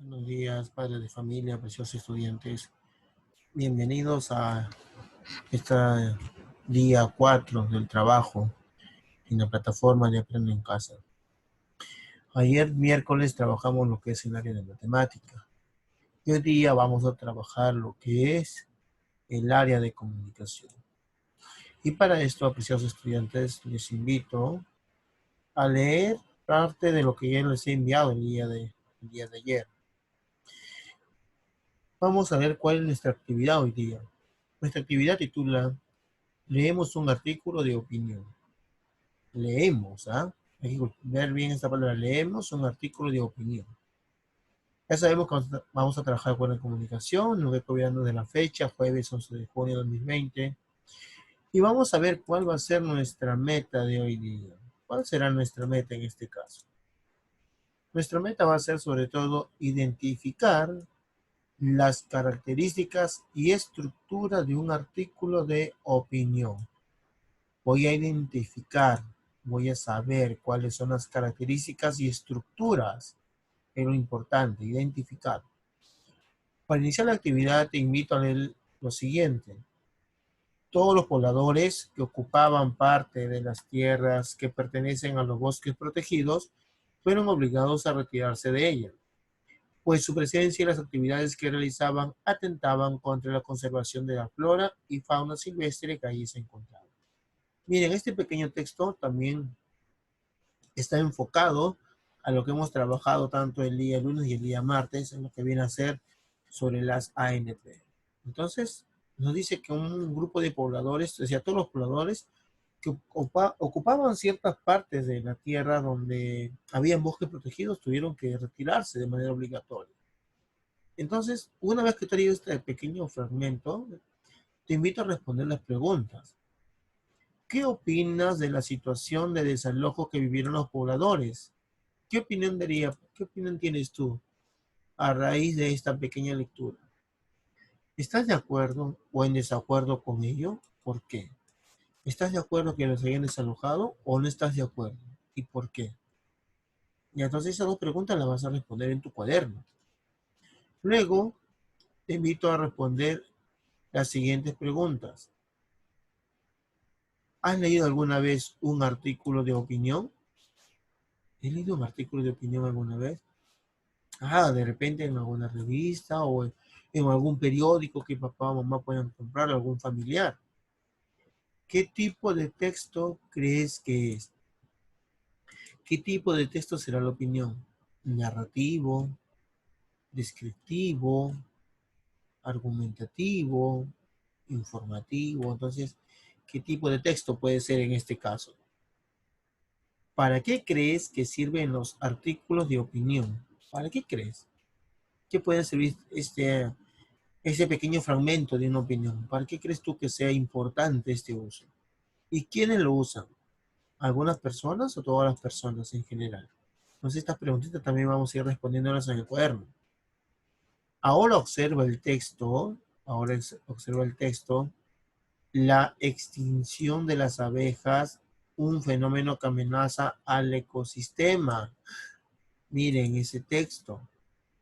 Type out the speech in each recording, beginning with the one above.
Buenos días, padres de familia, preciosos estudiantes. Bienvenidos a este día 4 del trabajo en la plataforma de Aprendo en Casa. Ayer miércoles trabajamos lo que es el área de matemática. Y hoy día vamos a trabajar lo que es el área de comunicación. Y para esto, apreciados estudiantes, les invito a leer parte de lo que ya les he enviado el día de ayer. Vamos a ver cuál es nuestra actividad hoy día. Nuestra actividad titula Leemos un artículo de opinión. Leemos, ¿ah? Hay que ver bien esta palabra. Leemos un artículo de opinión. Ya sabemos que vamos a trabajar con la comunicación, nos recordando de la fecha, jueves 11 de junio de 2020. Y vamos a ver cuál va a ser nuestra meta de hoy día. ¿Cuál será nuestra meta en este caso? Nuestra meta va a ser sobre todo identificar las características y estructura de un artículo de opinión. Voy a identificar, voy a saber cuáles son las características y estructuras. Es lo importante, identificar. Para iniciar la actividad te invito a leer lo siguiente. Todos los pobladores que ocupaban parte de las tierras que pertenecen a los bosques protegidos fueron obligados a retirarse de ellas, pues su presencia y las actividades que realizaban atentaban contra la conservación de la flora y fauna silvestre que allí se encontraba. Miren, este pequeño texto también está enfocado a lo que hemos trabajado tanto el día lunes y el día martes, en lo que viene a ser sobre las ANP. Entonces, nos dice que un grupo de pobladores, o sea, todos los pobladores que ocupaban ciertas partes de la tierra donde habían bosques protegidos, tuvieron que retirarse de manera obligatoria. Entonces, una vez que te leído este pequeño fragmento, te invito a responder las preguntas. ¿Qué opinas de la situación de desalojo que vivieron los pobladores? ¿Qué opinión tienes tú a raíz de esta pequeña lectura? ¿Estás de acuerdo o en desacuerdo con ello? ¿Por qué? ¿Estás de acuerdo que los hayan desalojado o no estás de acuerdo? ¿Y por qué? Y entonces esas dos preguntas las vas a responder en tu cuaderno. Luego, te invito a responder las siguientes preguntas. ¿Has leído alguna vez un artículo de opinión? ¿He leído un artículo de opinión alguna vez? De repente en alguna revista o en algún periódico que papá o mamá puedan comprar, algún familiar. ¿Qué tipo de texto crees que es? ¿Qué tipo de texto será la opinión? ¿Narrativo, descriptivo, argumentativo, informativo? Entonces, ¿qué tipo de texto puede ser en este caso? ¿Para qué crees que sirven los artículos de opinión? ¿Para qué crees? ¿Qué puede servir ese pequeño fragmento de una opinión? ¿Para qué crees tú que sea importante este uso? ¿Y quiénes lo usan? ¿Algunas personas o todas las personas en general? Entonces estas preguntitas también vamos a ir respondiéndolas en el cuaderno. Ahora observa el texto, la extinción de las abejas, un fenómeno que amenaza al ecosistema. Miren ese texto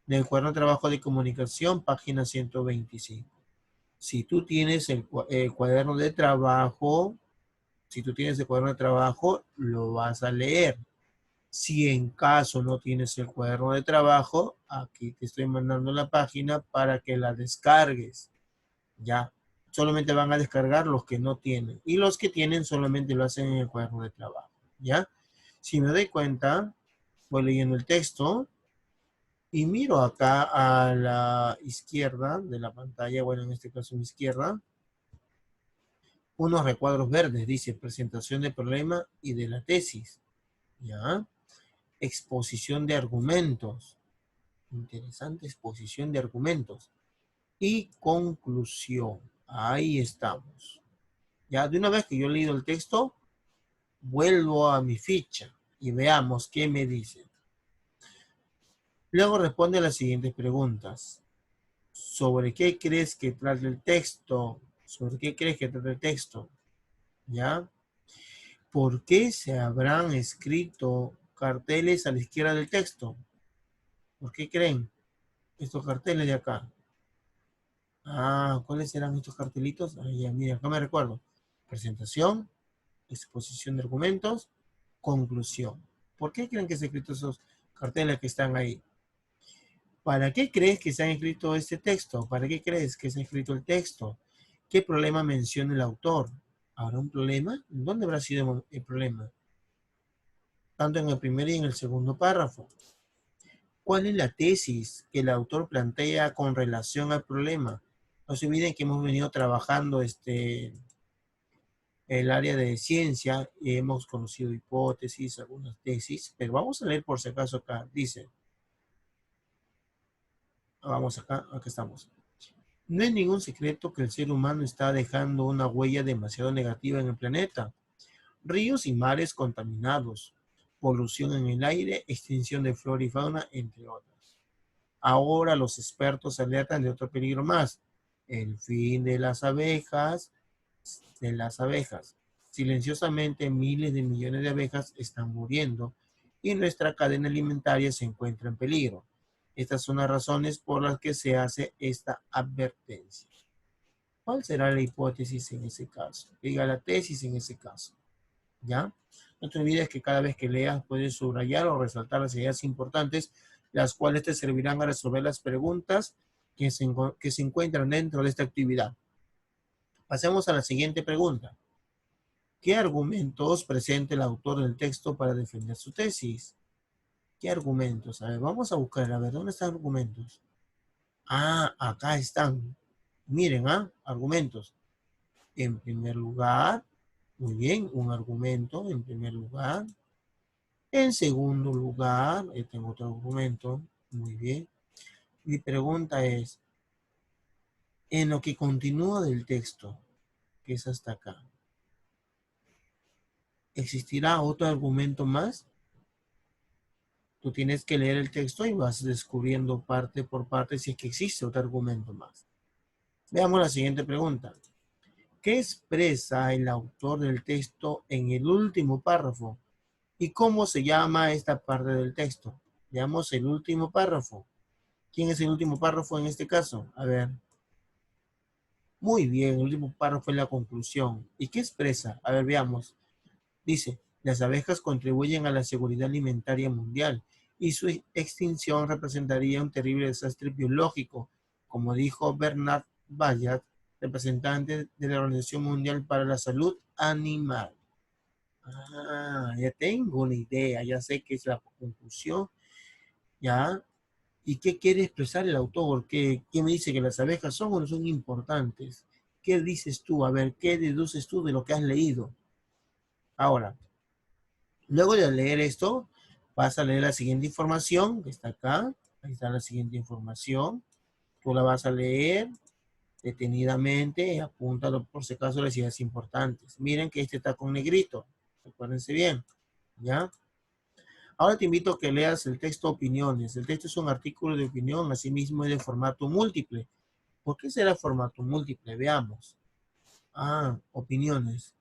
del cuaderno de trabajo de comunicación, página 125. Si tú tienes el cuaderno de trabajo, si tú tienes el cuaderno de trabajo, lo vas a leer. Si en caso no tienes el cuaderno de trabajo, aquí te estoy mandando la página para que la descargues. Ya, solamente van a descargar los que no tienen. Y los que tienen solamente lo hacen en el cuaderno de trabajo. ¿Ya? Si me doy cuenta, voy leyendo el texto y miro acá a la izquierda de la pantalla, bueno, en este caso a mi izquierda, unos recuadros verdes, dice presentación de problema y de la tesis. ¿Ya? Exposición de argumentos. Interesante exposición de argumentos. Y conclusión. Ahí estamos. Ya de una vez que yo he leído el texto, vuelvo a mi ficha y veamos qué me dice. Luego responde a las siguientes preguntas. ¿Sobre qué crees que trata el texto? ¿Sobre qué crees que trata el texto? ¿Ya? ¿Por qué se habrán escrito carteles a la izquierda del texto? ¿Por qué creen? Estos carteles de acá. Ah, ¿cuáles serán estos cartelitos? Ah, ya, mira, acá me recuerdo. Presentación, exposición de argumentos, conclusión. ¿Por qué creen que se han escrito esos carteles que están ahí? ¿Para qué crees que se ha escrito este texto? ¿Para qué crees que se ha escrito el texto? ¿Qué problema menciona el autor? ¿Habrá un problema? ¿Dónde habrá sido el problema? Tanto en el primer y en el segundo párrafo. ¿Cuál es la tesis que el autor plantea con relación al problema? No se olviden que hemos venido trabajando el área de ciencia y hemos conocido hipótesis, algunas tesis, pero vamos a leer por si acaso acá. Dice, vamos acá, acá estamos. No es ningún secreto que el ser humano está dejando una huella demasiado negativa en el planeta. Ríos y mares contaminados, polución en el aire, extinción de flora y fauna, entre otras. Ahora los expertos alertan de otro peligro más, el fin de las abejas. Silenciosamente miles de millones de abejas están muriendo y nuestra cadena alimentaria se encuentra en peligro. Estas son las razones por las que se hace esta advertencia. ¿Cuál será la hipótesis en ese caso? Diga la tesis en ese caso. ¿Ya? No te olvides que cada vez que leas puedes subrayar o resaltar las ideas importantes, las cuales te servirán a resolver las preguntas que se encuentran dentro de esta actividad. Pasemos a la siguiente pregunta. ¿Qué argumentos presenta el autor del texto para defender su tesis? ¿Qué argumentos? A ver, vamos a buscar, a ver, ¿dónde están los argumentos? Ah, acá están. Miren, argumentos. En primer lugar, muy bien, un argumento en primer lugar. En segundo lugar, tengo otro argumento. Muy bien. Mi pregunta es, en lo que continúa del texto, que es hasta acá, ¿existirá otro argumento más? Tú tienes que leer el texto y vas descubriendo parte por parte si es que existe otro argumento más. Veamos la siguiente pregunta. ¿Qué expresa el autor del texto en el último párrafo? ¿Y cómo se llama esta parte del texto? Veamos el último párrafo. ¿Quién es el último párrafo en este caso? A ver. Muy bien, el último párrafo es la conclusión. ¿Y qué expresa? A ver, veamos. Dice, las abejas contribuyen a la seguridad alimentaria mundial y su extinción representaría un terrible desastre biológico, como dijo Bernard Bayat, representante de la Organización Mundial para la Salud Animal. Ah, ya tengo una idea, ya sé que es la conclusión, ¿ya? ¿Y qué quiere expresar el autor? ¿Qué me dice que las abejas son o no son importantes? ¿Qué dices tú? A ver, ¿qué deduces tú de lo que has leído? Ahora, luego de leer esto, vas a leer la siguiente información que está acá. Ahí está la siguiente información. Tú la vas a leer detenidamente, apúntalo por si acaso las ideas importantes. Miren que este está con negrito. Acuérdense bien, ¿ya? Ahora te invito a que leas el texto opiniones. El texto es un artículo de opinión, asimismo es de formato múltiple. ¿Por qué será formato múltiple? Veamos. Ah, opiniones.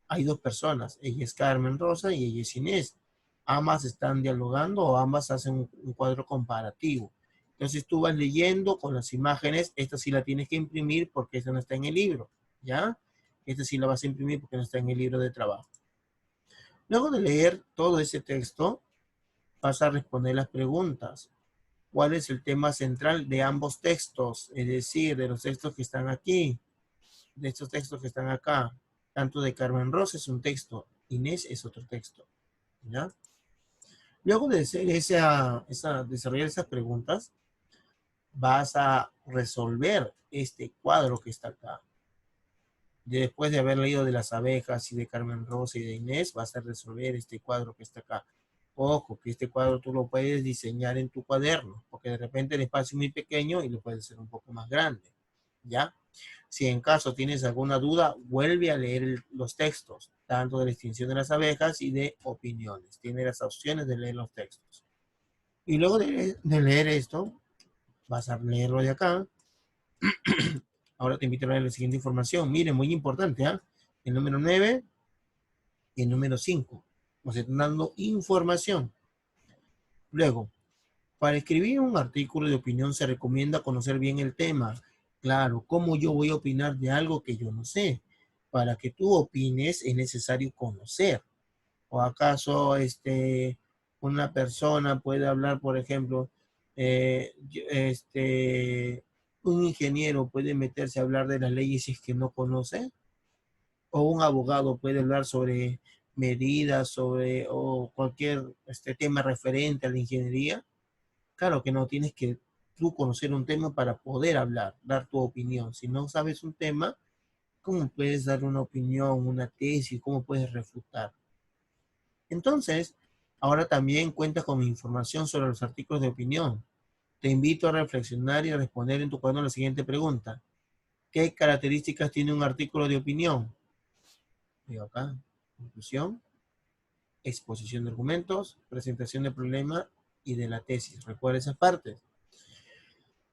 Hay dos personas, ella es Carmen Rosa y ella es Inés. Ambas están dialogando o ambas hacen un cuadro comparativo. Entonces tú vas leyendo con las imágenes, esta sí la tienes que imprimir porque esta no está en el libro, ¿ya? Esta sí la vas a imprimir porque no está en el libro de trabajo. Luego de leer todo ese texto, vas a responder las preguntas. ¿Cuál es el tema central de ambos textos? Es decir, de los textos que están aquí, de estos textos que están acá. Tanto de Carmen Rosa es un texto, Inés es otro texto, ¿ya? Luego de hacer desarrollar esas preguntas, vas a resolver este cuadro que está acá. Después de haber leído de las abejas y de Carmen Rosa y de Inés, vas a resolver este cuadro que está acá. Ojo, que este cuadro tú lo puedes diseñar en tu cuaderno, porque de repente el espacio es muy pequeño y lo puedes hacer un poco más grande, ¿ya? Si en caso tienes alguna duda, vuelve a leer los textos, tanto de la extinción de las abejas y de opiniones. Tiene las opciones de leer los textos. Y luego de leer esto, vas a leerlo de acá. Ahora te invito a leer la siguiente información. Miren, muy importante, ¿ah? El número 9 y el número 5. Nos están dando información. Luego, Para escribir un artículo de opinión se recomienda conocer bien el tema. Claro, ¿cómo yo voy a opinar de algo que yo no sé? Para que tú opines es necesario conocer. ¿O acaso una persona puede hablar, por ejemplo, un ingeniero puede meterse a hablar de las leyes si es que no conoce? ¿O un abogado puede hablar sobre medidas, o cualquier tema referente a la ingeniería? Claro que no, tienes que tú conocer un tema para poder hablar, dar tu opinión. Si no sabes un tema, ¿cómo puedes dar una opinión, una tesis? ¿Cómo puedes refutar? Entonces, ahora también cuentas con información sobre los artículos de opinión. Te invito a reflexionar y a responder en tu cuaderno la siguiente pregunta. ¿Qué características tiene un artículo de opinión? Digo acá, conclusión, exposición de argumentos, presentación del problema y de la tesis. Recuerda esas partes.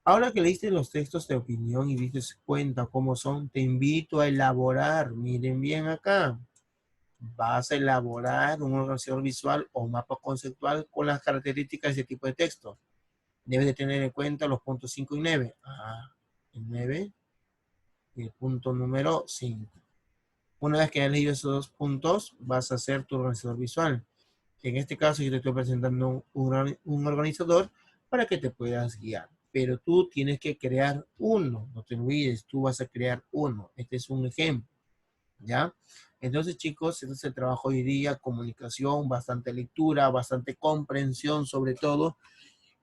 Ahora que leíste los textos de opinión y diste cuenta cómo son, te invito a elaborar, miren bien acá, vas a elaborar un organizador visual o mapa conceptual con las características de ese tipo de texto. Debes de tener en cuenta los puntos 5 y 9. El 9 y el punto número 5. Una vez que hayas leído esos dos puntos, vas a hacer tu organizador visual. En este caso, yo te estoy presentando un organizador para que te puedas guiar. Pero tú tienes que crear uno, no te olvides, tú vas a crear uno. Este es un ejemplo, ¿ya? Entonces, chicos, este es el trabajo hoy día, comunicación, bastante lectura, bastante comprensión sobre todo.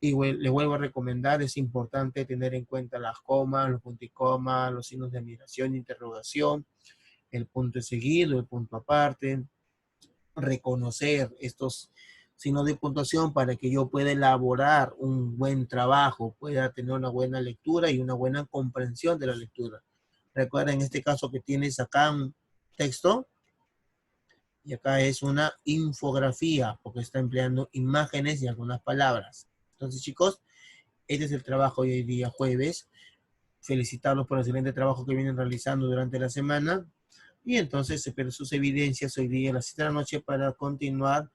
Y les vuelvo a recomendar, es importante tener en cuenta las comas, los puntos y comas, los signos de admiración, interrogación, el punto seguido, el punto aparte, reconocer estos signos de puntuación para que yo pueda elaborar un buen trabajo, pueda tener una buena lectura y una buena comprensión de la lectura. Recuerda en este caso que tienes acá un texto y acá es una infografía porque está empleando imágenes y algunas palabras. Entonces, chicos, este es el trabajo hoy día jueves. Felicitarlos por el excelente trabajo que vienen realizando durante la semana. Y entonces espero sus evidencias hoy día a las 7 de la noche para continuar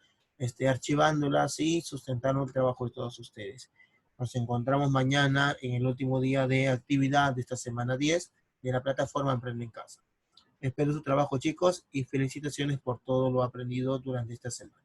archivándolas y sustentando el trabajo de todos ustedes. Nos encontramos mañana en el último día de actividad de esta semana 10 de la plataforma Emprende en Casa. Espero su trabajo, chicos, y felicitaciones por todo lo aprendido durante esta semana.